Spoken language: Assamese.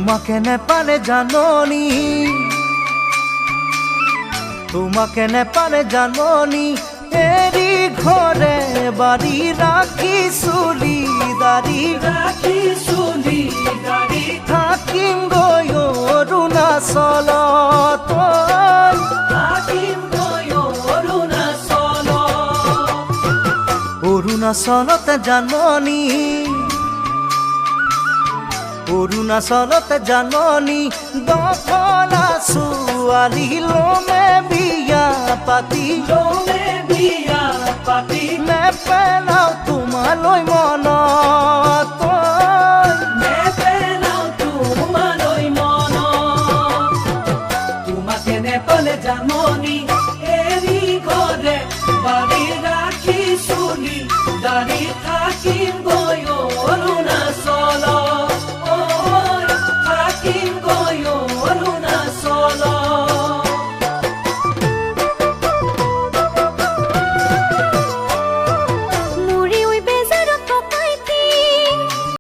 তোমাকে নেপালে জাননি, তোমাকে নেপালে জাননি, এৰি ঘৰে বাড়ি ৰাখি চুলি দাড়ি, ৰাখি চুলি দাড়ি থাকিম গৈ অৰুণাচলত, থাকিম গৈ অৰুণাচল। অৰুণাচলতে জাননি, অৰুণাচলতে জাননি, দফলা ছোৱালী লমে বিয়া পাতি, লমে বিয়া পাতি নেপেলাও তোমালৈ